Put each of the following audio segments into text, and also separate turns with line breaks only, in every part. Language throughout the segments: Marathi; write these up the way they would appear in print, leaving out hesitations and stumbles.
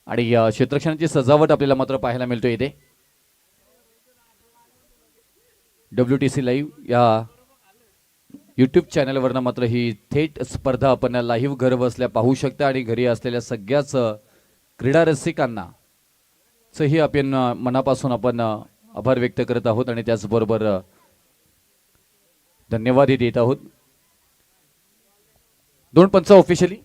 आणि क्षेत्ररक्षणाची सजावट आपल्याला मात्र पाहायला मिळतोय इथे WTC लाईव्ह या यूट्यूब चॅनलवरनं मात्र ही थेट स्पर्धा आपण लाईव्ह घर बसल्या पाहू शकता आणि घरी असलेल्या सगळ्याच क्रीडा रसिकांना ही आपण मनापासून आपण आभार व्यक्त करत आहोत आणि त्याचबरोबर धन्यवादही देत आहोत. 2 पंच ऑफिशियली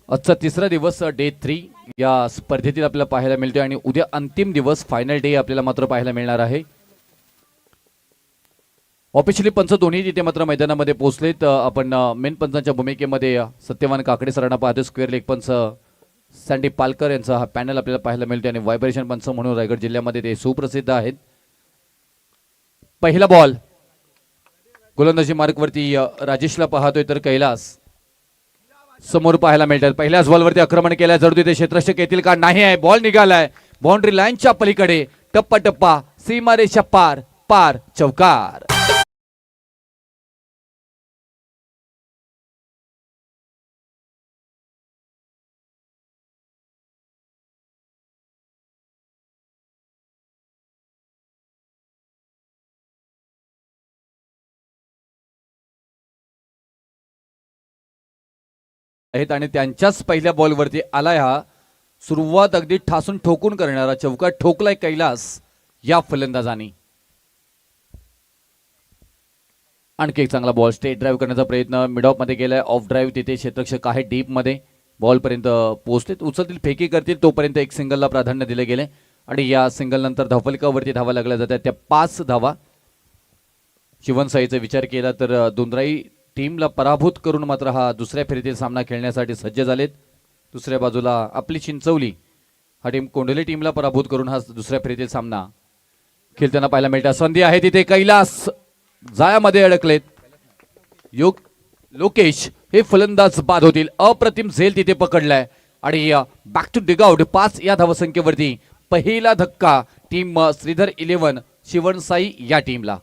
आजचा तिसरा दिवस डे 3 या स्पर्धेतील आपल्याला पाहायला मिळतोय आणि उद्या अंतिम दिवस फायनल डे आपल्याला मात्र पाहायला मिळणार आहे. ऑफिशियली पंच दोन्ही तिथे मात्र मैदानामध्ये पोहोचलेत. आपण मेन पंचांच्या भूमिकेमध्ये सत्यवान काकडे सरांना पाहतो. स्क्वेअर लेग पंच सँडी पालकर यांचा हा पॅनल आपल्याला पाहायला मिळतोय आणि व्हायब्रेशन पंच म्हणून रायगड जिल्ह्यामध्ये ते सुप्रसिद्ध आहेत. पहिला बॉल गोलंदाजी मार्कवरती राजेशला पाहतोय तर कैलास समोर पाहायला मिळतात. पहिल्याच बॉलवरती आक्रमण केल्या जरूर तिथे क्षेत्ररक्षक येतील का नाही आहे. बॉल निघालाय बाउंड्री लाईनच्या पलीकडे. टप्पा टप्पा सीमारेषा पार पार चौकार. आहेत आणि त्यांच्याच पहिल्या बॉलवरती आलाय हा सुरुवात अगदी ठासून ठोकून करणारा चौकार ठोकलाय कैलास या फलंदाजांनी. आणखी एक चांगला बॉल स्ट्रेट ड्राईव्ह करण्याचा प्रयत्न मिड ऑफ मध्ये केलाय. ऑफ ड्राईव्ह तिथे क्षेत्ररक्षक आहे डीप मध्ये बॉल पर्यंत पोहोचतील उचलतील फेकी करतील तोपर्यंत एक सिंगलला प्राधान्य दिले गेले आणि या सिंगल नंतर धावफलकावरती धावा लागल्या जातात त्या 5 धावा. शिवनसाईचा विचार केला तर दुंद्राई टीमला पराभूत करून मात्र हा दुसऱ्या फेरीतील सामना खेळण्यासाठी सज्ज झालेत. दुसऱ्या बाजूला आपली चिंचवली हा टीम कोंडोली टीमला पराभूत करून हा दुसऱ्या फेरीतील सामना खेळताना पाहायला मिळतात. संधी आहे तिथे कैलास जाळ्यामध्ये अडकलेत. योग लोकेश हे फलंदाज बाद होतील. अप्रतिम झेल तिथे पकडलाय आणि बॅक टू डिगआउट 5 या धावसंख्येवरती पहिला धक्का टीम श्रीधर 11 शिवनसाई या टीमला.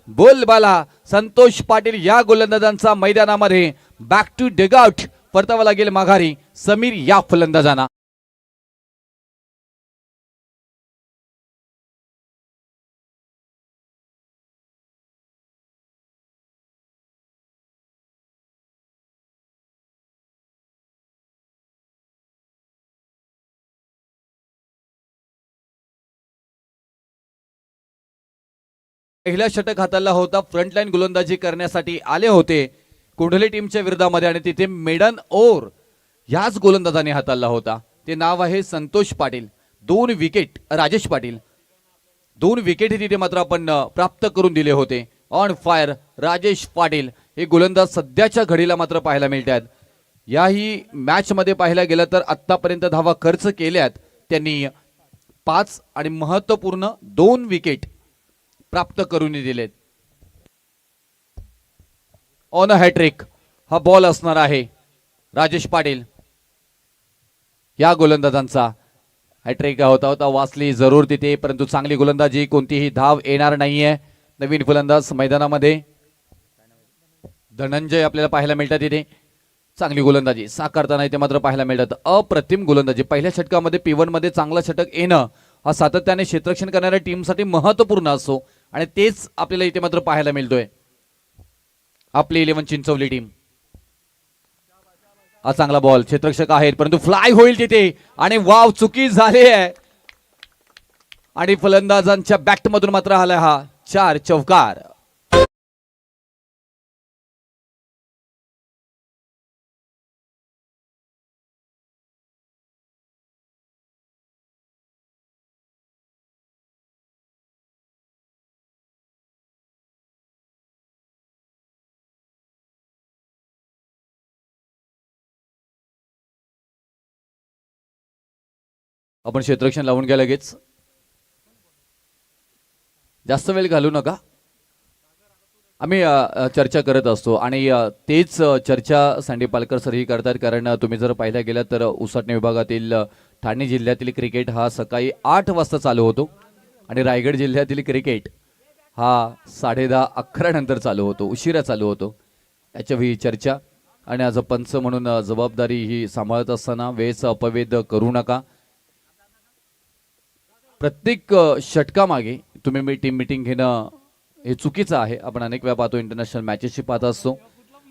बोलबाला संतोष पाटील या गोलंदाजांचा मैदानामध्ये बॅक टू डिगआउट परतावा लागेल माघारी समीर या फलंदाजांना. पहिला षटक हाताळला होता. फ्रंटलाईन गोलंदाजी करण्यासाठी आले होते कोंढले टीमच्या विरोधामध्ये आणि तिथे मेडन ओव्हर याच गोलंदाजाने हाताळला होता. ते नाव आहे संतोष पाटील. 2 विकेट राजेश पाटील 2 विकेट तिथे मात्र आपण प्राप्त करून दिले होते. ऑन फायर राजेश पाटील हे गोलंदाज सध्याच्या घडीला मात्र पाहायला मिळतात. याही मॅच मध्ये पाहायला गेलं तर आतापर्यंत धावा खर्च केल्यात त्यांनी 5 आणि महत्त्वपूर्ण 2 विकेट प्राप्त करून दिलेत. ऑन हॅट्रिक हा बॉल असणार आहे राजेश पाटील या गोलंदाजांचा. हॅट्रिक होता वाचली जरूर तिथे परंतु चांगली गोलंदाजी कोणतीही धाव येणार नाहीये. नवीन फलंदाज मैदानामध्ये धनंजय आपल्याला पाहायला मिळतात तिथे. चांगली गोलंदाजी साकारताना इथे मात्र पाहायला मिळतात. अप्रतिम गोलंदाजी. पहिल्या षटकामध्ये P1 मध्ये चांगलं षटक येणं हा सातत्याने क्षेत्ररक्षण करणाऱ्या टीमसाठी महत्वपूर्ण असतो आणि तेच आपल्याला इथे मात्र पाहायला मिळतोय. आपली 11 चिंचवली टीम. हा चांगला बॉल क्षेत्ररक्षक आहेत परंतु फ्लाय होईल तिथे आणि वाव चुकी झाली आहे आणि फलंदाजांच्या बॅट मधून मात्र आला हा 4 चौकार. आपण क्षेत्ररक्षण लावून घ्या लगेच. जास्त वेळ घालू नका. आम्ही चर्चा करत असतो आणि तेच चर्चा सँडी पालकर सरही करतात कारण तुम्ही जर पाहिल्या गेला तर उसाटणे विभागातील ठाणे जिल्ह्यातील क्रिकेट हा सकाळी 8 वाजता चालू होतो आणि रायगड जिल्ह्यातील क्रिकेट हा 10:30-11 नंतर चालू होतो, उशिरा चालू होतो. याच्यावेळी चर्चा आणि आज पंच म्हणून जबाबदारी ही सांभाळत असताना वेळेचा अपव्यय करू नका. प्रत्येक षटकामागे तुम्ही टीम मीटिंग घेणं हे चुकीचं आहे. आपण अनेक वेळा पाहतो इंटरनॅशनल मॅचेसची पाहत असतो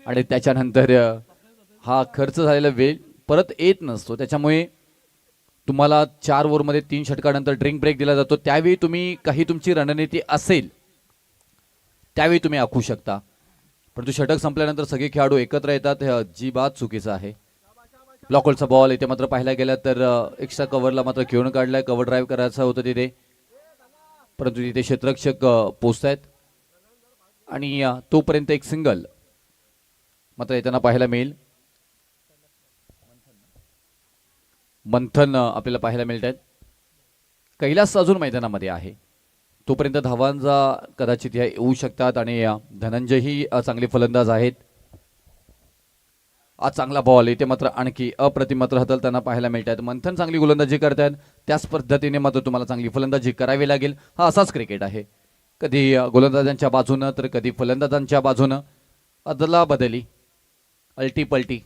आणि त्याच्यानंतर हा खर्च झालेला वेळ परत येत नसतो. त्याच्यामुळे तुम्हाला 4 ओव्हरमध्ये 3 षटकानंतर ड्रिंक ब्रेक दिला जातो. त्यावेळी तुम्ही काही तुमची रणनीती असेल त्यावेळी तुम्ही आखू शकता परंतु षटक संपल्यानंतर सगळे खेळाडू एकत्र येतात हे अजिबात चुकीचं आहे. ब्लॉकहोलचा बॉल इथे मात्र पाहायला गेला तर एक्स्ट्रा कव्हरला मात्र खेळून काढलाय. कव्हर ड्राईव्ह करायचं होतं तिथे परंतु तिथे क्षेत्ररक्षक पोहोचतायत आणि तोपर्यंत एक सिंगल मात्र येताना पाहायला मिळेल. मंथन आपल्याला पाहायला मिळत आहेत. कैलास अजून मैदानामध्ये आहे तोपर्यंत धावांचा कदाचित या येऊ शकतात आणि धनंजयही चांगले फलंदाज आहेत. आज चांगला बॉल इथे मात्र आणखी अप्रतिम मात्र हाताळताना पाहायला मिळतात. मंथन चांगली गोलंदाजी करतात त्याच पद्धतीने मात्र तुम्हाला चांगली फलंदाजी करावी लागेल. हा असाच क्रिकेट आहे. कधी गोलंदाजांच्या बाजूनं तर कधी फलंदाजांच्या बाजूनं अदला बदली अल्टी पलटी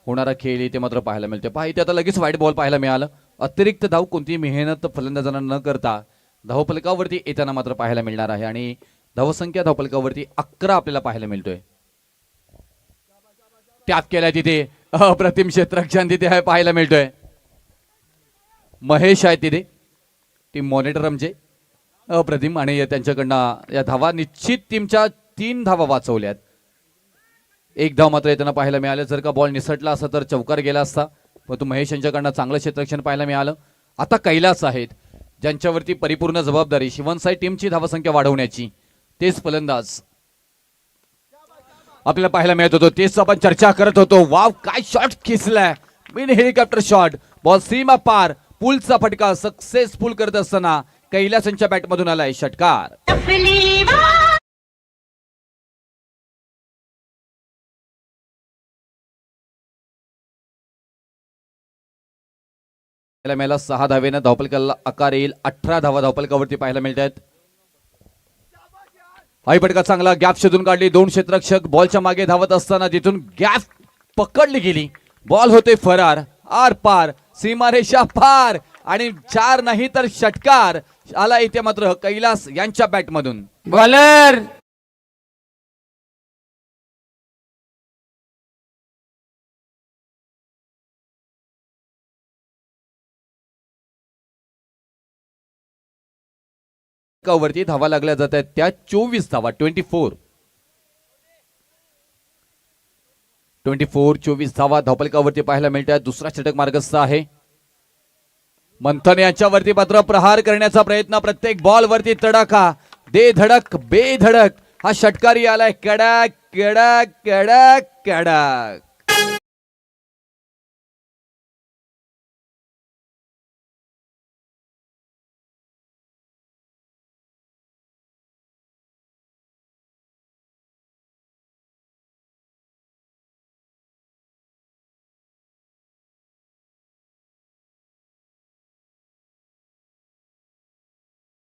होणारा खेळ इथे मात्र पाहायला मिळते. पहा इथे आता लगेच वाईट बॉल पाहायला मिळालं. अतिरिक्त धाव कोणतीही मेहनत फलंदाजांना न करता धावफलकावरती येताना मात्र पाहायला मिळणार आहे आणि धावसंख्या धावफलकावरती 11 आपल्याला पाहायला मिळतोय. त्यात केलाय तिथे अप्रतिम क्षेत्ररक्षण तिथे आहे पाहायला मिळतोय. महेश आहे तिथे टीम मॉनिटर आमचे अप्रतिम आणि त्यांच्याकडनं या धावा निश्चित टीमच्या 3 धावा वाचवल्यात. 1 धाव मात्र येताना पाहायला मिळालं. जर का बॉल निसटला असता तर चौकार गेला असता परंतु महेश यांच्याकडनं चांगलं क्षेत्ररक्षण पाहायला मिळालं. आता कैलास आहेत ज्यांच्यावरती परिपूर्ण जबाबदारी शिवनसाई टीमची धावसंख्या वाढवण्याची. तेच फलंदाज आपल्याला पाहायला मिळत होतो तेच आपण चर्चा करत होतो. वाव काय शॉट खेचलाय मिनी हेलिकॉप्टर शॉट. बॉल सीमा पार पुलचा फटका सक्सेसफुल करत असताना कैलास यांच्या बॅटमधून आलाय षटकार. मेला 6 धावेनं धावफलकाला आकार येईल. 18 धावा धावफलकावरती पाहायला मिळत आहेत. हाई फटका चांगला गॅप शोधून काढली. 2 क्षेत्ररक्षक बॉलच्या मागे धावत असताना तिथून गॅप पकडली गेली. बॉल होते फरार आर पार सीमारेषा पार आणि 4 नाही तर षटकार आला इथे मात्र कैलास यांच्या बॅटमधून.
बॉलर
वरती धावा लागल्या जात आहेत त्या 24 धावा 24 धावा धावफलकावरती पाहायला मिळतात. दुसरा षटक मार्गस्थ आहे. मंथन यांच्यावरती मात्र प्रहार करण्याचा प्रयत्न. प्रत्येक बॉल वरती तडाखा दे धडक बेधडक हा षटकारी आलाय. कडक कडक कडक कडक.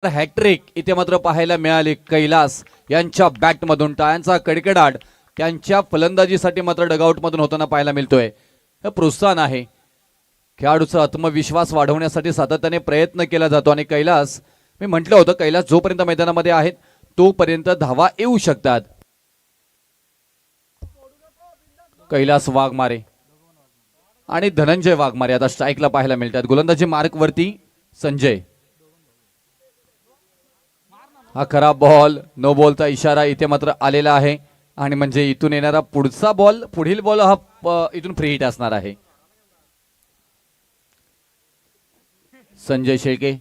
हॅट्रिक इथे मात्र पाहायला मिळाली कैलास यांच्या बॅटमधून. टाळ्यांचा कडकडाट त्यांच्या फलंदाजीसाठी मात्र डगआउट मधून होताना पाहायला मिळतोय. हे प्रोत्साहन आहे. खेळाडूचा आत्मविश्वास वाढवण्यासाठी सातत्याने प्रयत्न केला जातो आणि कैलास, मी म्हटलं होतं कैलास जोपर्यंत मैदानामध्ये आहेत तोपर्यंत धावा येऊ शकतात. कैलास वाघमारे आणि धनंजय वाघमारे आता स्ट्राईकला पाहायला मिळतात. गोलंदाजी मार्क वरती संजय. हा खराब बॉल, नो बॉलचा इशारा इथे मात्र आलेला आहे आणि म्हणजे इथून येणारा पुढचा बॉल, पुढील बॉल हा इथून फ्री हिट असणार आहे. संजय शेळके,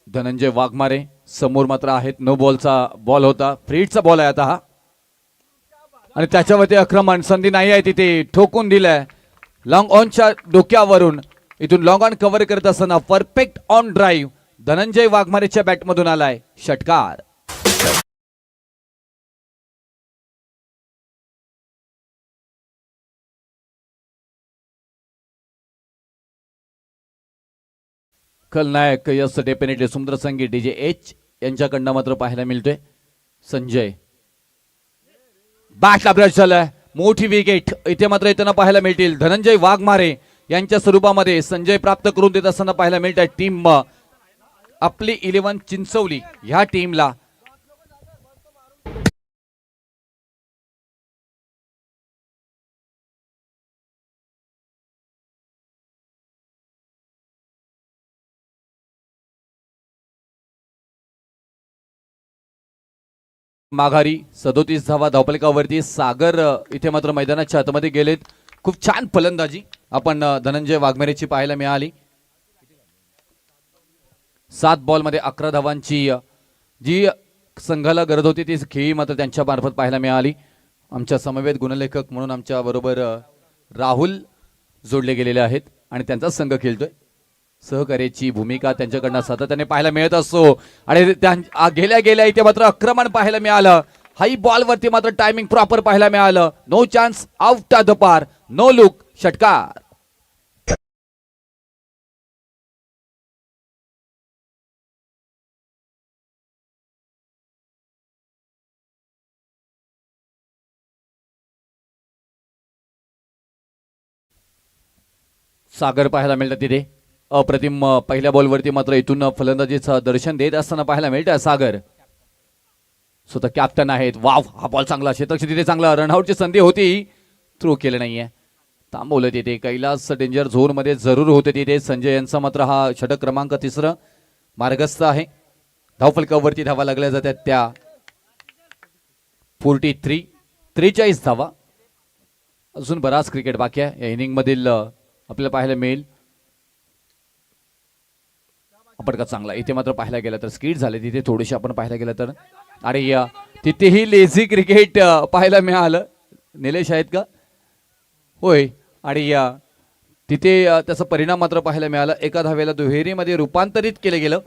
धनंजय वाघमारे समोर मात्र आहेत. नो बॉलचा बॉल होता, फ्री हिटचा बॉल आहे आता हा आणि त्याच्यावरती आक्रमण, संधी नाही आहे तिथे, ठोकून दिलाय लॉंग ऑनच्या डोक्यावरून. इथून लॉंग ऑन कव्हर करत असताना परफेक्ट ऑन ड्राईव्ह धनंजय वाघमारेच्या बॅटमधून आलाय षटकार. खलनायक यस डेफिनेटली सुंदर संगीत डीजे एच यांच्याकडनं मात्र पाहायला मिळतोय. संजय बॅटला ब्रश झालाय, मोठी विकेट इथे मात्र येताना पाहायला मिळतील. धनंजय वाघमारे यांच्या स्वरूपामध्ये संजय प्राप्त करून देत असताना पाहायला मिळत आहे. टीम आपली 11 चिंचवली ह्या टीमला माघारी 37 धावा धावफलकावरती. सागर इथे मात्र मैदानाच्या आतमध्ये गेलेत. खूप छान फलंदाजी आपण धनंजय वाघमारेची पाहायला मिळाली. 7 बॉल मध्ये 11 धावांची जी संघाला गरज होती ती खेळी मात्र त्यांच्या मार्फत पाहायला मिळाली. आमच्या समवेत गुणलेखक म्हणून आमच्या बरोबर राहुल जोडले गेलेले आहेत आणि त्यांचा संघ खेळतोय. सहकार्याची भूमिका त्यांच्याकडनं सातत्याने पाहायला मिळत असतो आणि गेल्या गेल्या इथे मात्र आक्रमण पाहायला मिळालं. हाई बॉल वरती मात्र टायमिंग प्रॉपर पाहायला मिळालं. नो चान्स, आउट द पार, नो लुक, षटकार. सागर पाहायला मिळतात तिथे. अप्रतिम पहिल्या बॉलवरती मात्र इथून फलंदाजीचं दर्शन देत असताना पाहायला मिळतं. सागर स्वतः कॅप्टन आहेत. वाव, हा बॉल चांगला, क्षेत्ररक्षक तिथे चांगला, रनआउटची संधी होती, थ्रो केलं नाहीये, थांबवलं तिथे. कैलास डेंजर झोन मध्ये जरूर होते तिथे. संजय यांचा मात्र हा षटक क्रमांक 3 मार्गस्थ आहे. धावफलकावरती धावा लागल्या जातात त्या 43 धावा. अजून बराच क्रिकेट बाकी आहे या इनिंग मधील आपल्याला पाहायला मिळेल. आपण का चांगला इथे मात्र पाहायला गेलं तर स्किड झाले तिथे थोडेसे आपण पाहायला गेलं तर आणि तिथेही लेझी क्रिकेट पाहायला मिळालं. निलेश आहेत का? होय. आणि तिथे त्याचा परिणाम मात्र पाहायला मिळाला. एका धावेला दुहेरीमध्ये रूपांतरित केले गेलं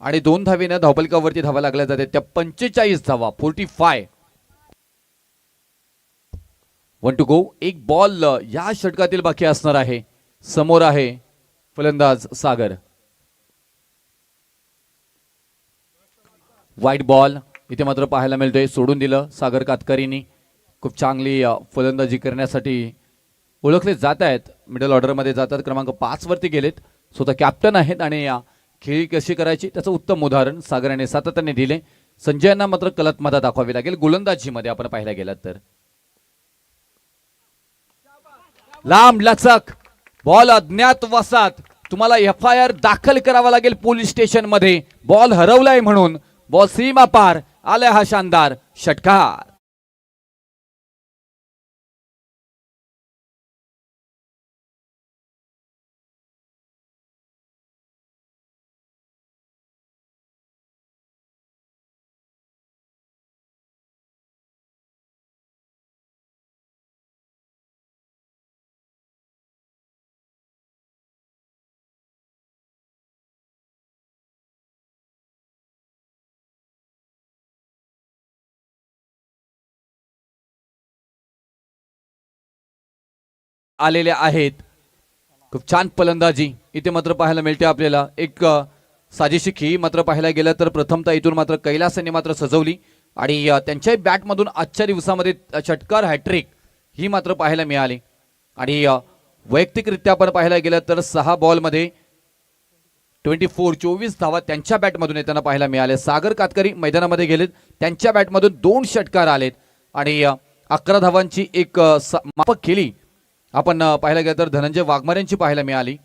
आणि 2 धावेनं धावफलकावरती धावा लागल्या जातात त्या 45 धावा. 45. 1 टू गो. एक बॉल या षटकातील बाकी असणार आहे. समोर आहे फलंदाज सागर. वाईट बॉल इथे मात्र पाहायला मिळतोय. सोडून दिलं सागर कातकरींनी. खूप चांगली फलंदाजी करण्यासाठी ओळखले जात आहेत. मिडल ऑर्डरमध्ये जातात. क्रमांक 5 वरती गेलेत. स्वतः कॅप्टन आहेत आणि खेळी कशी करायची त्याचं उत्तम उदाहरण सागराने सातत्याने दिले. संजयांना मात्र कलात्मकता दाखवावी लागेल गोलंदाजीमध्ये आपण पाहायला गेलात तर. लांब लचक बॉल अज्ञात वसात. तुम्हाला FIR दाखल करावा लागेल पोलीस स्टेशन मध्ये. बॉल हरवलाय म्हणून. बॉल सीमा पार आलाय हा शानदार षटकार. आलेले आहेत. खूप छान फलंदाजी इथे मात्र पाहायला मिळते आपल्याला. एक साजेशी खेळी मात्र पाहायला गेलं तर प्रथमतः इथून मात्र कैलासाने मात्र सजवली. आणि त्यांच्याही बॅटमधून आजच्या दिवसामध्ये षटकार हॅट्रिक ही मात्र पाहायला मिळाली. आणि वैयक्तिकरित्या आपण पाहायला गेलं तर 6 बॉलमध्ये 24 धावा त्यांच्या बॅटमधून येताना पाहायला मिळाले. सागर कातकरी मैदानामध्ये गेलेत, त्यांच्या बॅटमधून 2 षटकार आलेत आणि 11 धावांची एक माफक केली आपण पाहायला गेलं तर धनंजय वाघमारेंची पाहायला मिळाली.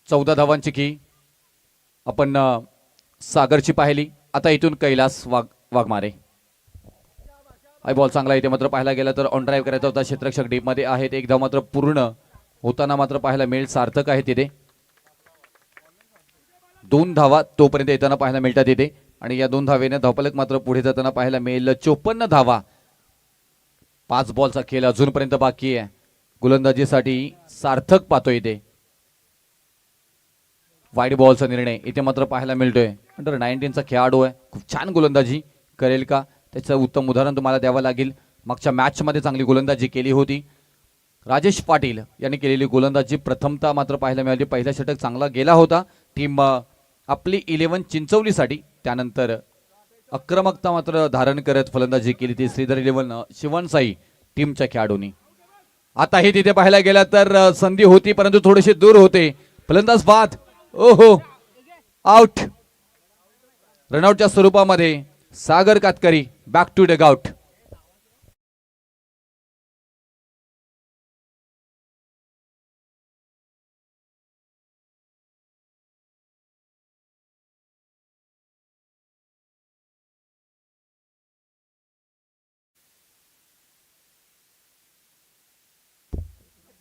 चौदा धावांची की आपण सागरची पाहिली. आता इथून कैलास वाघमारे. हाय बॉल चांगला इथे मात्र पाहायला गेला तर ऑन ड्राईव्ह करायचा होता. क्षेत्ररक्षक डीप मध्ये आहेत. एक धाव मात्र पूर्ण होताना मात्र पाहायला मिळेल. सार्थक आहे तिथे. 2 धावा तोपर्यंत येताना पाहायला मिळतात तिथे आणि या 2 धावेने धावफलक मात्र पुढे जाताना पाहायला मिळेल. 54 धावा. 5 बॉलचा खेळ अजूनपर्यंत बाकी आहे. गोलंदाजीसाठी सार्थक पाहतोय इथे. वाईड बॉलचा निर्णय इथे मात्र पाहायला मिळतोय. अंडर 19चा खेळाडू आहे. खूप छान गोलंदाजी करेल का त्याचं उत्तम उदाहरण तुम्हाला द्यावं लागेल. मागच्या मॅच मध्ये चांगली गोलंदाजी केली होती. राजेश पाटील यांनी केलेली गोलंदाजी प्रथमतः मात्र पाहायला मिळाली. पहिला षटक चांगला गेला होता टीम आपली 11 चिंचवलीसाठी. त्यानंतर आक्रमकता मात्र धारण करत फलंदाजी केली ती श्रीधर 11 शिवणसाई टीमच्या खेळाडूंनी. आताही तिथे पाहायला गेला तर संधी होती परंतु थोडेसे दूर होते. फलंदाज बाद. ओहो आउट. रनआउटच्या स्वरूपामध्ये सागर कातकरी बॅक टू डगआउट.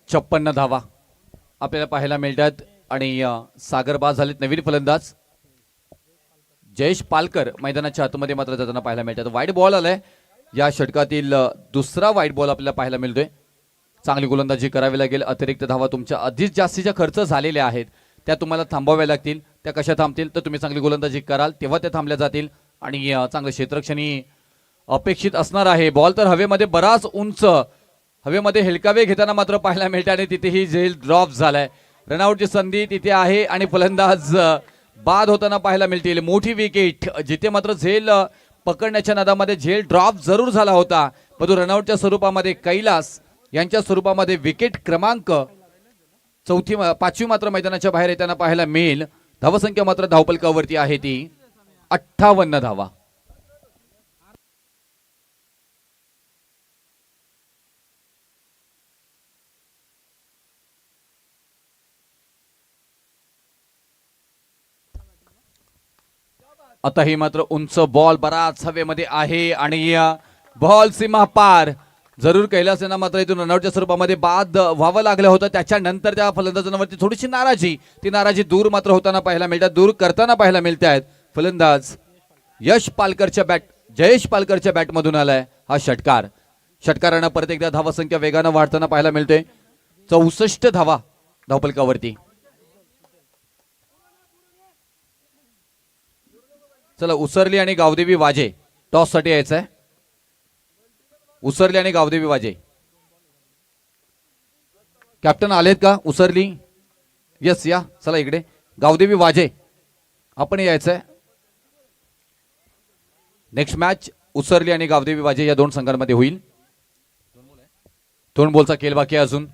छप्पन्न धावा आपल्याला पाहायला मिळतात आणि सागर बाद झालेत. नवीन फलंदाज जयेश पालकर मैदानाच्या आतमध्ये मात्र जाताना पाहायला मिळतात. वाईड बॉल आलाय. या षटकातील दुसरा वाईड बॉल आपल्याला पाहायला मिळतोय. चांगली गोलंदाजी करावी लागेल. अतिरिक्त धावा तुमच्या आधीच जास्तीच्या खर्च झालेल्या आहेत त्या तुम्हाला थांबवाव्या लागतील. त्या कशा थांबतील तर तुम्ही चांगली गोलंदाजी कराल तेव्हा त्या थांबल्या जातील आणि चांगलं क्षेत्ररक्षणी अपेक्षित असणार आहे. बॉल तर हवेमध्ये बराच उंच हवेमध्ये हेलकावे घेताना मात्र पाहायला मिळते आणि तिथेही झेल ड्रॉप झालाय. रनआउटची संधी तिथे आहे आणि फलंदाज बाद होताना पाहायला मिळतील. मोठी विकेट जिथे मात्र झेल पकडण्याच्या नादामध्ये झेल ड्रॉप जरूर झाला होता परंतु रनआउटच्या स्वरूपामध्ये कैलास यांच्या स्वरूपामध्ये विकेट क्रमांक 5वी मात्र मैदानाच्या बाहेर येताना पाहायला मिळेल. धावसंख्या मात्र धावपलकावरती आहे ती 58 धावा. आता ही मात्र उंच बॉल बराच हवेमध्ये आहे आणि बॉल सीमा पार. जरूर कैलास यांना मात्र इथून रनआउटच्या स्वरूपामध्ये बाद व्हावं लागलं होतं. त्याच्यानंतर त्या फलंदाजांवरती थोडीशी नाराजी ती नाराजी दूर मात्र होताना पाहायला मिळतात. दूर करताना पाहायला मिळत आहेत. फलंदाज जयेश पालकरच्या बॅटमधून आलाय हा षटकार. षटकारानं परत एकदा धावसंख्या वेगानं वाढताना पाहायला मिळते. 64 धावा धावपलकावरती. चला उसरली आणि गावदेवी वाजे टॉस साठी यायचंय. उसरली आणि गावदेवी वाजे कॅप्टन आलेत का? उसरली यस या. चला इकडे गावदेवी वाजे आपण यायचंय. नेक्स्ट मॅच उसरली आणि गावदेवी वाजे या 2 संघांमध्ये होईल. 2 बॉलचा खेळ बाकी अजून.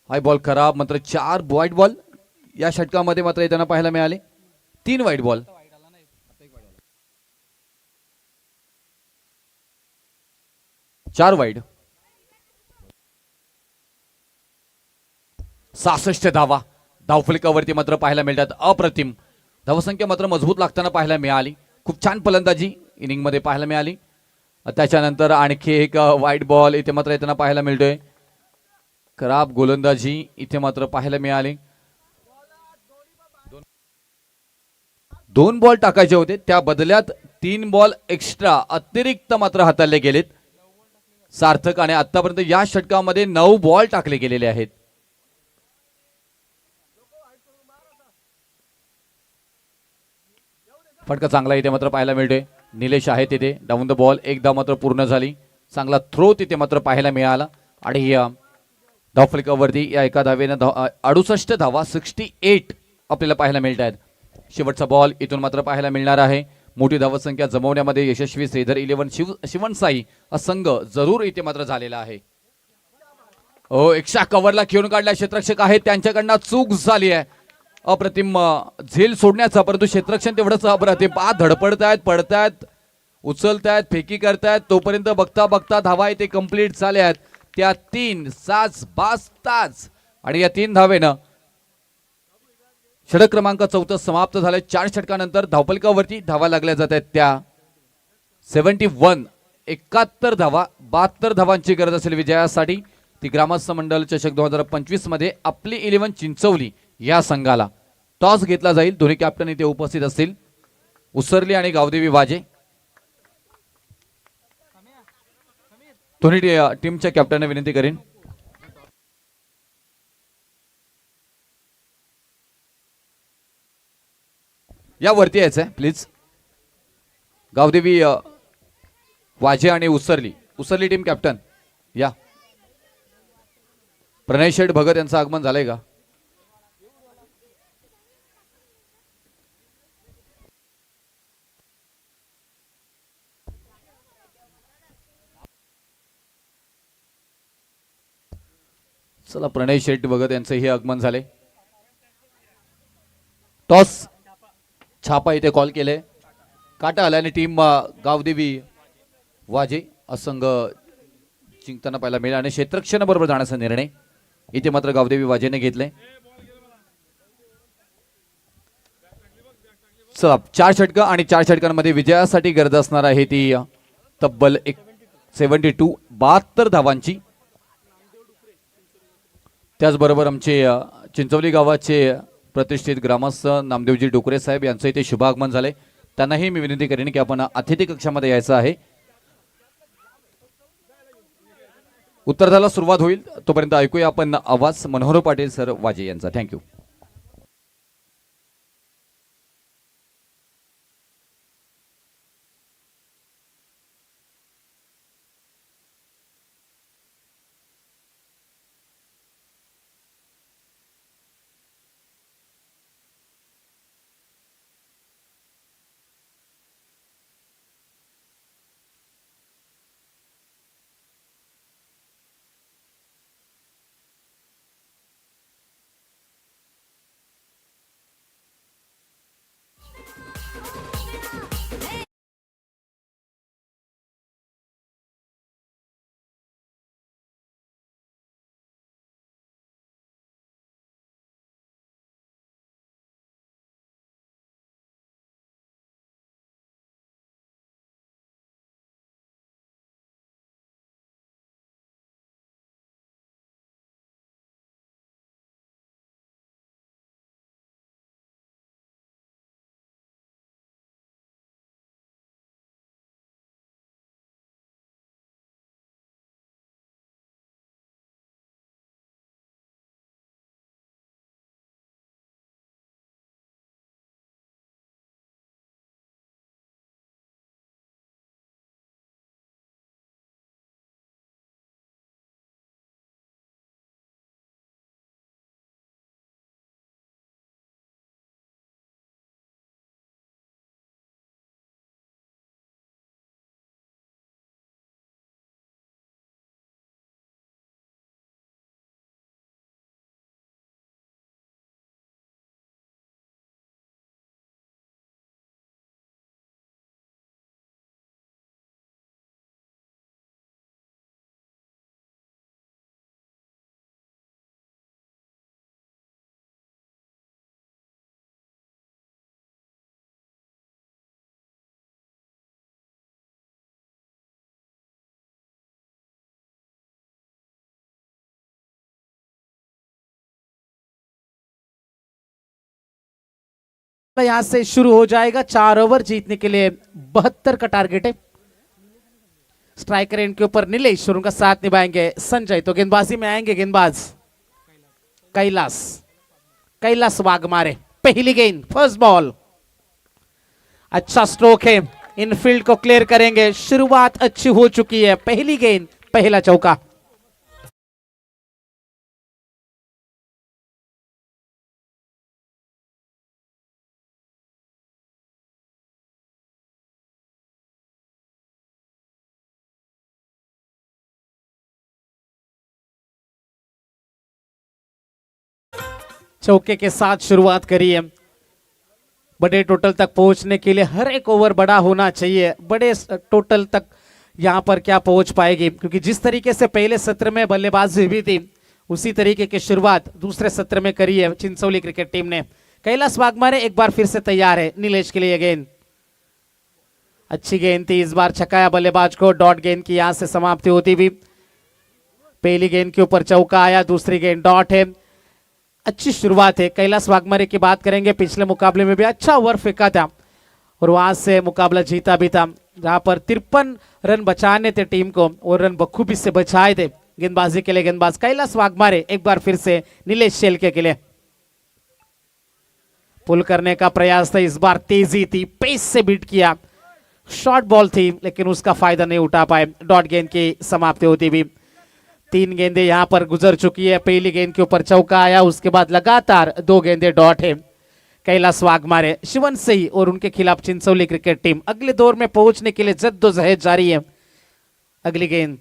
हाय बॉल खराब मात्र 4 वाईट बॉल या षटकामध्ये मात्र येताना पाहायला मिळाले. 3 वाईट बॉल. 4 वाईड. 66 धावा धावफलकावरती मात्र पाहायला मिळतात. अप्रतिम धावसंख्या मात्र मजबूत लागताना पाहायला मिळाली. खूप छान फलंदाजी इनिंग मध्ये पाहायला मिळाली. त्याच्यानंतर आणखी एक वाईड बॉल इथे मात्र येताना पाहायला मिळतोय. खराब गोलंदाजी इथे मात्र पाहायला मिळाली. 2 बॉल टाकायचे होते त्या बदल्यात 3 बॉल एक्स्ट्रा अतिरिक्त मात्र हाताळले गेलेत. सार्थक आणि आतापर्यंत या षटकामध्ये 9 बॉल टाकले गेलेले आहेत. फटका चांगला इथे मात्र पाहायला मिळतोय. निलेश आहे तिथे डाऊन द बॉल. एकदा मात्र पूर्ण झाली. चांगला थ्रो तिथे मात्र पाहायला मिळाला आणि धावफलकावरती या एका धावेनं 68 धावा 68 आपल्याला पाहायला मिळत आहेत. शेवटचा बॉल इथून मात्र पाहायला मिळणार आहे. मोठी धावसंख्या जमवण्यामध्ये यशस्वी श्रीधर 11 शिवणसाई हा संघ जरूर इथे मात्र झालेला आहे. हो, एकशा कव्हरला खेळून काढल्या क्षेत्ररक्षक आहेत, त्यांच्याकडनं चूक झाली आहे. अप्रतिम झेल सोडण्याचा, परंतु क्षेत्ररक्षण तेवढंच अप्रतिम. धडपडतायत, पडतायत, उचलतायत, फेकी करतायत. तोपर्यंत बघता बघता धावा इथे कंप्लीट झाल्या आहेत. त्या 3 साज बाज ताज आणि या 3 धावेनं षटक क्रमांक 14 समाप्त झाले. 4 षटकानंतर धावफलकावरती धावा लागल्या जात आहेत त्या 71 71 धावा 72 धावांची गरज असेल विजयासाठी. ती ग्रामस्थ मंडळ चषक 2025 मध्ये आपली 11 चिंचवली या संघाला. टॉस घेतला जाईल. दोन्ही कॅप्टन इथे उपस्थित असतील, उसरली आणि गावदेवी वाजे. दोन्ही टीमच्या कॅप्टनने विनंती करेन या वरती यायचंय प्लीज. गावदेवी वाजे आणि उसरली टीम कॅप्टन या. प्रणय शेठ भगत यांचं आगमन झालंय का? चला, प्रणय शेठ भगत यांचंही आगमन झाले. टॉस छापा इथे कॉल केले. काटा आला आणि टीम गावदेवी वाजे असंघ जिंकताना पाहायला मिळाला आणि क्षेत्ररक्षण बरोबर जाण्याचा निर्णय इथे मात्र गावदेवी वाजेने घेतले. चला, 4 षटक आणि 4 षटकांमध्ये विजयासाठी गरज असणार आहे ती तब्बल 72 धावांची. त्याचबरोबर आमचे चिंचवली गावाचे प्रतिष्ठित ग्रामस्थ नामदेवजी डोकरे साहेब यांचं इथे शुभागमन झाले. त्यांनाही मी विनंती करेन की आपण अतिथी कक्षामध्ये यायचं आहे. उत्तराला सुरुवात होईल, तोपर्यंत ऐकूया आपण आवाज मनोहर पाटील सर वाजे यांचा. थँक्यू.
यहां से शुरू हो जाएगा. 4 ओवर जीतने के लिए 72 का टारगेट है. स्ट्राइकर एंड के ऊपर नीलेश और उनका साथ निभाएंगे संजय. तो गेंदबाजी में आएंगे गेंदबाज कैलाश वाघमारे. पहली गेंद, फर्स्ट बॉल. अच्छा स्ट्रोक है, इनफील्ड को क्लियर करेंगे. शुरुआत अच्छी हो चुकी है. पहली गेंद, पहला चौका. चौके के साथ शुरुआत करी है। बड़े टोटल तक पहुंचने के लिए हर एक ओवर बड़ा होना चाहिए। बड़े टोटल तक यहां पर क्या पहुंच पाएगी, क्योंकि जिस तरीके से पहले सत्र में बल्लेबाजी हुई थी उसी तरीके की शुरुआत दूसरे सत्र में करी है चिंचोली क्रिकेट टीम ने। कैलाश वाघमारे एक बार फिर से तैयार है नीलेश के लिए गेंद। अच्छी गेंद थी, इस बार छकाया बल्लेबाज को। डॉट गेंद की यहां से समाप्ति होती हुई पहली गेंद के ऊपर चौका आया, दूसरी गेंद डॉट है। अच्छी शुरुआत है। कैलाश वाघमारे की बात करेंगे, पिछले मुकाबले में भी अच्छा ओवर फेंका था और वहां से मुकाबला जीता भी था, जहां पर 53 रन बचाने थे टीम को और रन बखूबी से बचाए थे। गेंदबाजी के लिए गेंदबाज कैलाश वाघमारे एक बार फिर से नीलेश शेलके के लिए। पुल करने का प्रयास था, इस बार तेजी थी, पेस से बीट किया। शॉर्ट बॉल थी लेकिन उसका फायदा नहीं उठा पाए। डॉट गेंद की समाप्ति होती भी 3 गेंदें यहां पर गुजर चुकी है। पहली गेंद के ऊपर चौका आया, उसके बाद लगातार 2 गेंदें डॉट है। कैलाश वाघमारे, शिवन सही और उनके खिलाफ चिंचोली क्रिकेट टीम अगले दौर में पहुंचने के लिए जद्दोजहद जारी है। अगली गेंद,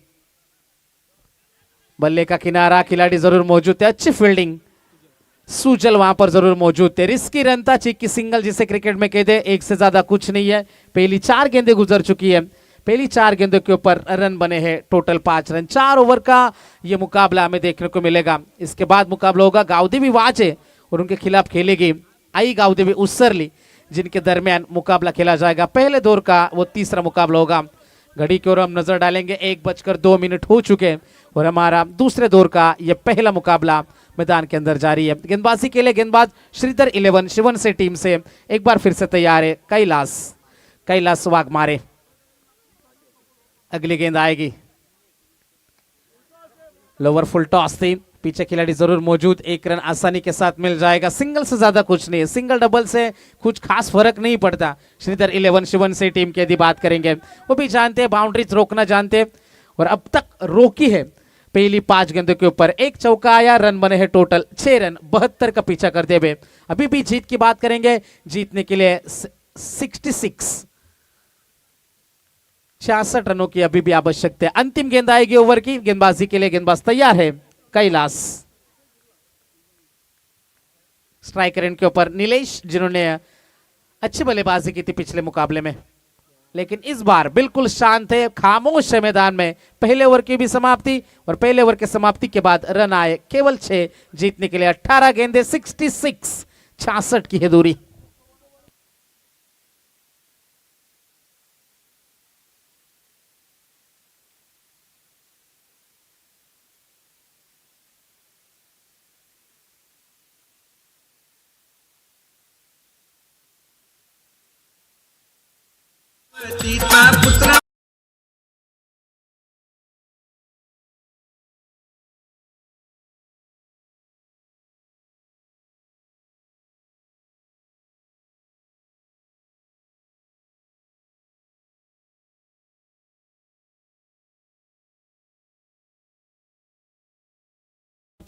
बल्ले का किनारा, खिलाड़ी जरूर मौजूद है। अच्छी फील्डिंग, सुजल वहां पर जरूर मौजूद थे। रिस्की रन था, चिक्की सिंगल जिसे क्रिकेट में कहते हैं, एक से ज्यादा कुछ नहीं है। पहली 4 गेंदें गुजर चुकी है। पहली 4 गेंदों के ऊपर रन बने हैं, टोटल 5 रन। 4 ओवर का यह मुकाबला हमें देखने को मिलेगा। इसके बाद मुकाबला होगा गावदेवी वाचे और उनके खिलाफ खेलेगी आई गावदेवी उसरली, जिनके दरमियान मुकाबला खेला जाएगा। पहले दौर का वो तीसरा मुकाबला होगा। घड़ी की ओर हम नजर डालेंगे, 1:02 हो चुके और हमारा दूसरे दौर का यह पहला मुकाबला मैदान के अंदर जारी है। गेंदबाजी के लिए गेंदबाज श्रीधर 11 शिवन से टीम से एक बार फिर से तैयार है कैलाश वाघमारे। अगली गेंद आएगी, लोअर फुल टॉस थी, पीछे खिलाड़ी जरूर मौजूद। 1 रन आसानी के साथ मिल जाएगा। सिंगल से ज्यादा कुछ नहीं है, सिंगल डबल से कुछ खास फर्क नहीं पड़ता। श्रीधर 11 शिवन से टीम की यदि बात करेंगे, वो भी जानते हैं बाउंड्रीज रोकना जानते हैं और अब तक रोकी है। पहली 5 गेंदों के ऊपर 1 चौका आया, रन बने हैं टोटल 6 रन, 72 का पीछा करते हुए। अभी भी जीत की बात करेंगे, जीतने के लिए 66 रनों की अभी भी आवश्यकता है। अंतिम गेंद आएगी ओवर की। गेंदबाजी के लिए गेंदबाज तैयार है कैलाश। स्ट्राइकर एंड के ऊपर नीलेश, जिन्होंने अच्छी बल्लेबाजी की थी पिछले मुकाबले में, लेकिन इस बार बिल्कुल शांत है, खामोश है मैदान में। पहले ओवर की भी समाप्ति और पहले ओवर के समाप्ति के बाद रन आए केवल 6। जीतने के लिए 18 गेंदे, 66 की है दूरी।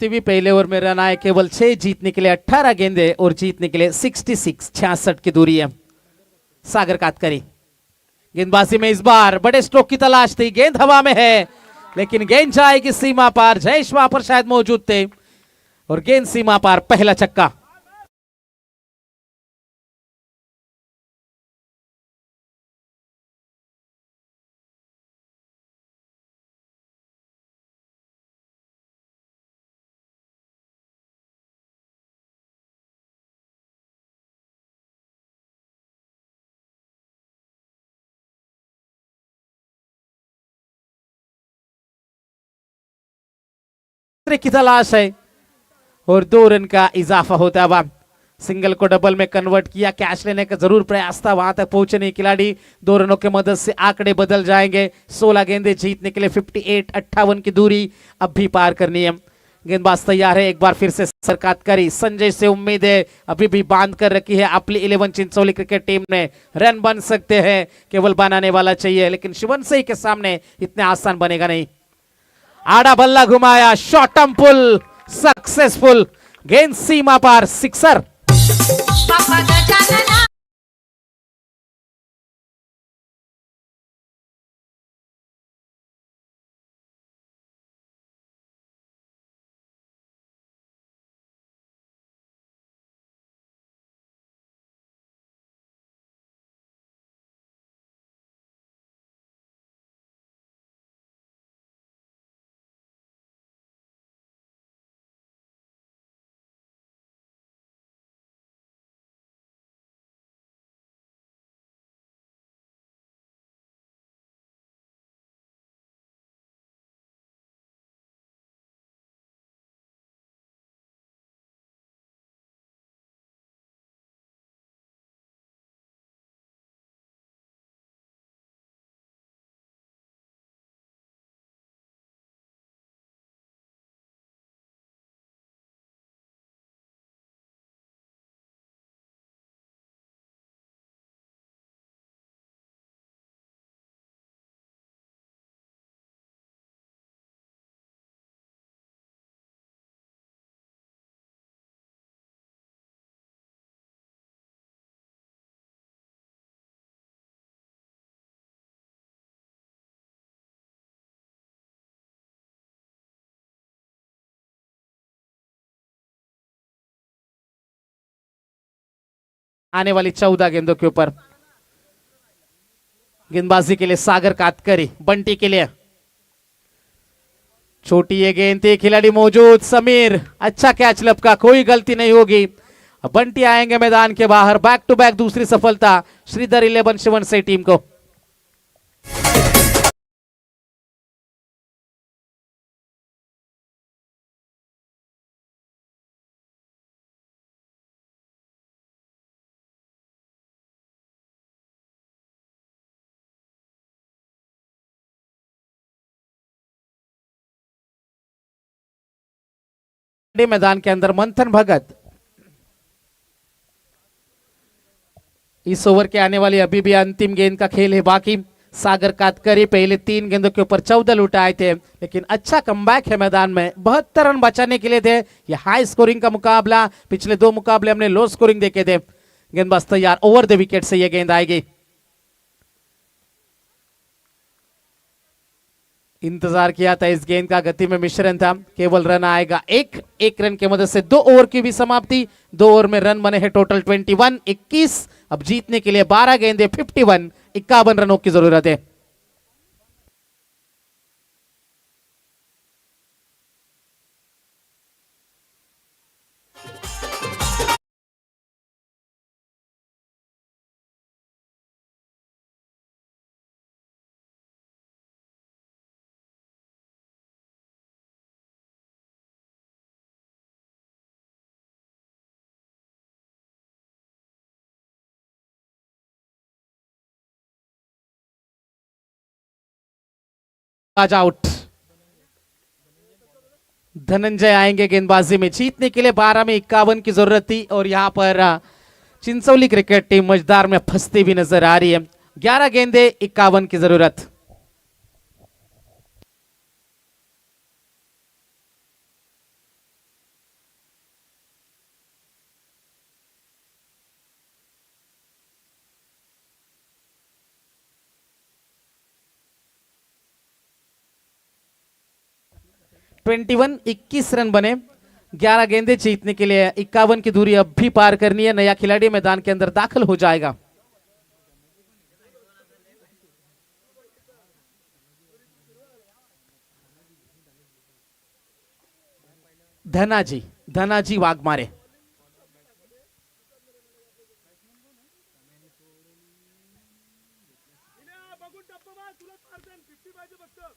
भी पहले ओवर में रन आए केवल 6। जीतने के लिए 18 गेंदे और जीतने के लिए 66 की दूरी है। सागर कातकरी, गेंदबाजी में इस बार बड़े स्ट्रोक की तलाश थी। गेंद हवा में है लेकिन गेंद जाएगी सीमा पार। जयेश वहां पर शायद मौजूद थे और गेंद सीमा पार। पहला छक्का। की तलाश है और 2 रन का इजाफा होता है। अब सिंगल को डबल में कन्वर्ट किया, कैच लेने का जरूर प्रयास था, वहां तक पहुंचे नहीं खिलाड़ी। 2 रनों की मदद से आंकड़े बदल जाएंगे। 16 गेंदे, जीतने के लिए 58 की दूरी अब भी पार करनी है। गेंदबाज तैयार है, एक बार फिर से सरकात करी। संजय से उम्मीद है, अभी भी बांध कर रखी है अपनी 11 चिंचोली क्रिकेट टीम ने। रन बन सकते हैं, केवल बनाने वाला चाहिए, लेकिन शिवन सही के सामने इतने आसान बनेगा नहीं। आड़ा बल्ला घुमाया, शॉर्टम पुल सक्सेसफुल। गेंद सीमा पार, सिक्सर। आने वाली 14 गेंदों के ऊपर। गेंदबाजी के लिए सागर कातकरी, बंटी के लिए छोटी ये गेंद थी, खिलाड़ी मौजूद समीर, अच्छा कैच लपका, कोई गलती नहीं होगी। बंटी आएंगे मैदान के बाहर। बैक टू बैक दूसरी सफलता श्रीधर 11 शिवन से टीम को। मैदान के अंदर मंथन भगत, इस ओवर के आने वाली अभी भी अंतिम गेंद का खेल है बाकी। सागर कातकरी पहले 3 गेंदों के ऊपर 14 लुटाए थे, लेकिन अच्छा कमबैक है मैदान में। 72 रन बचाने के लिए थे। यह हाई स्कोरिंग का मुकाबला, पिछले 2 मुकाबले हमने लो स्कोरिंग देखे थे। गेंदबाज तैयार, ओवर द विकेट से यह गेंद आएगी। इंतजार किया था इस गेंद का, गति में मिश्रण था, केवल रन आएगा एक रन की मदद से 2 ओवर की भी समाप्ति। 2 ओवर में रन बने हैं टोटल 21, 21। अब जीतने के लिए 12 गेंदे 51, 51 रनों की जरूरत है। आज आउट। धनंजय आएंगे गेंदबाजी में। जीतने के लिए 12 में 51 की जरूरत थी और यहां पर चिंचोली क्रिकेट टीम मजदार में फंसती भी नजर आ रही है। 11 गेंदे 51 की जरूरत। ट्वेंटी 21 रन बने, 11 गेंदे जीतने के लिए 51 की दूरी अब भी पार करनी है। नया खिलाड़ी मैदान के अंदर दाखिल हो जाएगा। धनाजी वाघमारे।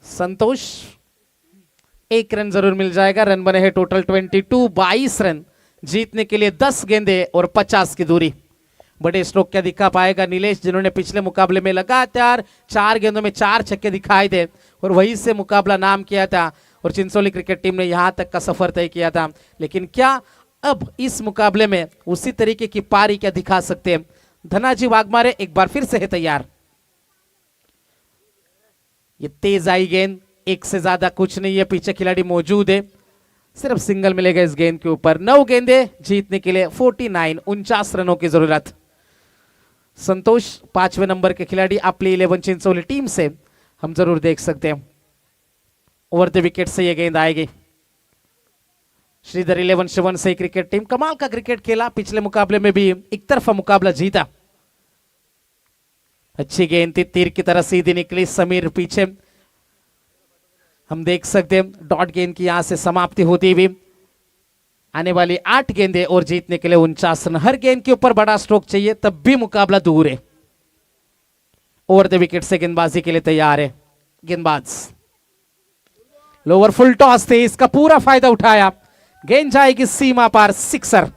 संतोष, 1 रन जरूर मिल जाएगा। रन बने हैं टोटल 22, 22 रन। जीतने के लिए 10 गेंदे और 50 की दूरी। बड़े स्ट्रोक क्या दिखा पाएगा नीलेश, जिन्होंने पिछले मुकाबले में लगातार 4 गेंदों में 4 छक्के दिखाए थे और वहीं से मुकाबला नाम किया था और चिंचोली क्रिकेट टीम ने यहां तक का सफर तय किया था। लेकिन क्या अब इस मुकाबले में उसी तरीके की पारी क्या दिखा सकते हैं? धनाजी वाघमारे एक बार फिर से है तैयार। ये तेज आई गेंद, एक से ज्यादा कुछ नहीं है, पीछे खिलाड़ी मौजूद है, सिर्फ सिंगल मिलेगा इस गेंद के ऊपर। 9 गेंदे जीतने के लिए 49, 49 रनों की जरूरत। संतोष 5वें नंबर के खिलाड़ी अपनी 11 चिंचोली टीम से हम जरूर देख सकते हैं। ओवर द विकेट से यह गेंद आएगी। श्रीधर 11 शिवन से क्रिकेट टीम कमाल का क्रिकेट खेला, पिछले मुकाबले में भी एक तरफा मुकाबला जीता। अच्छी गेंद थी, तीर की तरह सीधी निकली। समीर पीछे हम देख सकते हैं डॉट गेंद की यहां से समाप्ति होती हुई। आने वाली 8 गेंदे और जीतने के लिए 49 रन। हर गेंद के ऊपर बड़ा स्ट्रोक चाहिए, तब भी मुकाबला दूर है। ओवर द विकेट से गेंदबाजी के लिए तैयार है गेंदबाज। लोअर फुल टॉस थे, इसका पूरा फायदा उठाया। गेंद जाएगी सीमा पार, सिक्सर।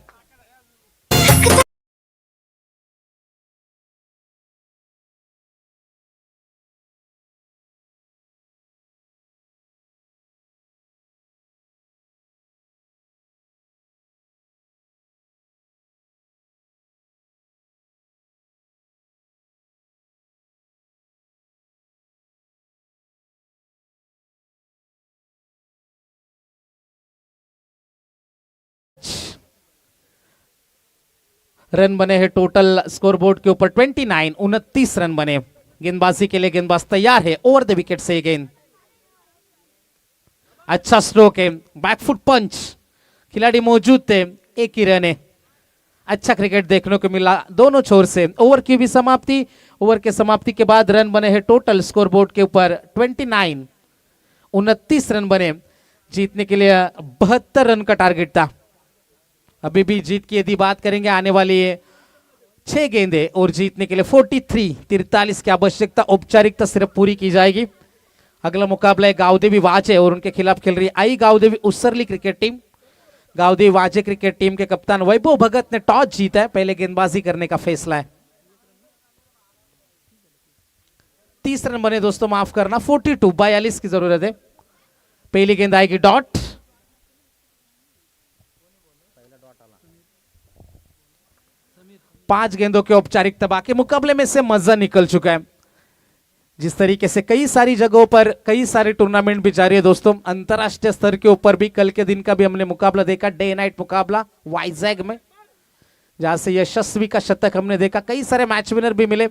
रन बने हैं टोटल स्कोरबोर्ड के ऊपर 29, 29 रन बने। गेंदबाजी के लिए गेंदबाज तैयार है। ओवर द विकेट से गेंद, अच्छा स्ट्रोक है, बैकफुट पंच, खिलाड़ी मौजूद थे, एक ही रन है। अच्छा क्रिकेट देखने को मिला दोनों छोर से। ओवर की भी समाप्ति, ओवर के समाप्ति के बाद रन बने हैं टोटल स्कोर बोर्ड के ऊपर 29, 29 रन बने। जीतने के लिए 72 रन का टारगेट था। अभी भी जीत की यदि बात करेंगे आने वाली 6 गेंदे और जीतने के लिए 43 की आवश्यकता, औपचारिकता सिर्फ पूरी की जाएगी। अगला मुकाबला है गावदेवी वाजे और उनके खिलाफ खेल रही आई गावदेवी उसरली क्रिकेट टीम। गावदेवी वाजे क्रिकेट टीम के कप्तान वैभव भगत ने टॉस जीता है, पहले गेंदबाजी करने का फैसला है। 30 रन बने दोस्तों, माफ करना 42 की जरूरत है। पहली गेंद आएगी डॉट, पांच गेंदों के औपचारिकता बाकी। मुकाबले में से मजा निकल चुका है। जिस तरीके से कई सारी जगहों पर कई सारे टूर्नामेंट भी जारी है दोस्तों, अंतरराष्ट्रीय स्तर के ऊपर भी कल के दिन का भी हमने मुकाबला देखा, डे नाइट मुकाबला वाइजैग में, जहां से यशस्वी का शतक हमने देखा। कई सारे मैच विनर भी मिले।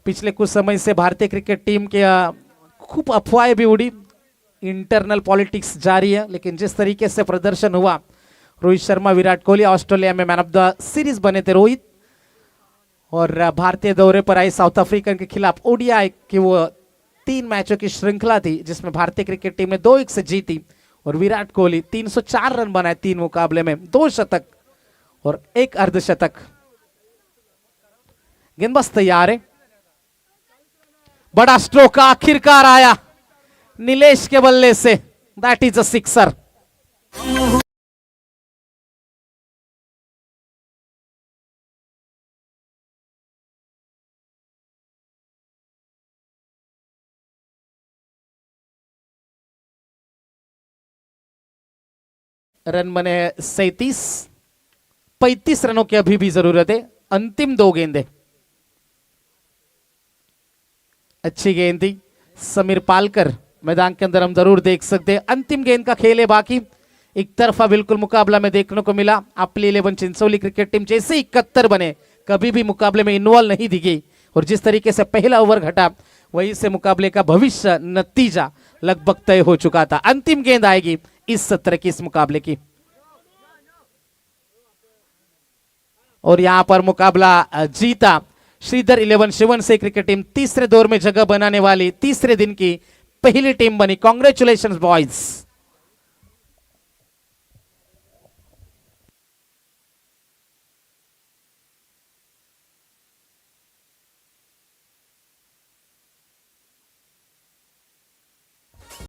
पिछले कुछ समय से भारतीय क्रिकेट टीम के खूब अफवाहें भी उड़ी, इंटरनल पॉलिटिक्स जारी है, लेकिन जिस तरीके से प्रदर्शन हुआ, रोहित शर्मा, विराट कोहली ऑस्ट्रेलिया में मैन ऑफ द सीरीज बने थे रोहित, और भारतीय दौरे पर आए साउथ अफ्रीका के खिलाफ ओडीआई की वो 3 मैचों की श्रृंखला थी जिसमें भारतीय क्रिकेट टीम ने 2-1 से जीती, और विराट कोहली 304 रन बनाए 3 मुकाबले में, 2 शतक और 1 अर्धशतक। गेंदबाज तैयार है, बड़ा स्ट्रोक आखिरकार आया नीलेश के बल्ले से, that is a sixer. Run बने 37, 35 रनों की अभी भी जरूरत है। अंतिम 2 गेंदे, अच्छी गेंद थी समीर पालकर, मैदान के अंदर हम जरूर देख सकते हैं। अंतिम गेंद का खेल है बाकी, एक तरफा बिल्कुल मुकाबला में देखने को मिला। अपली 11 चिंचोली क्रिकेट टीम जैसे 71 बने, कभी भी मुकाबले में इन्वॉल्व नहीं दिखी, और जिस तरीके से पहला ओवर घटा वहीं से मुकाबले का भविष्य नतीजा लगभग तय हो चुका था। अंतिम गेंद आएगी इस सत्र की, इस मुकाबले की, और यहां पर मुकाबला जीता श्रीधर 11 शिवन से क्रिकेट टीम। तीसरे दौर में जगह बनाने वाली तीसरे दिन की पहली टीम बनी। Congratulations boys.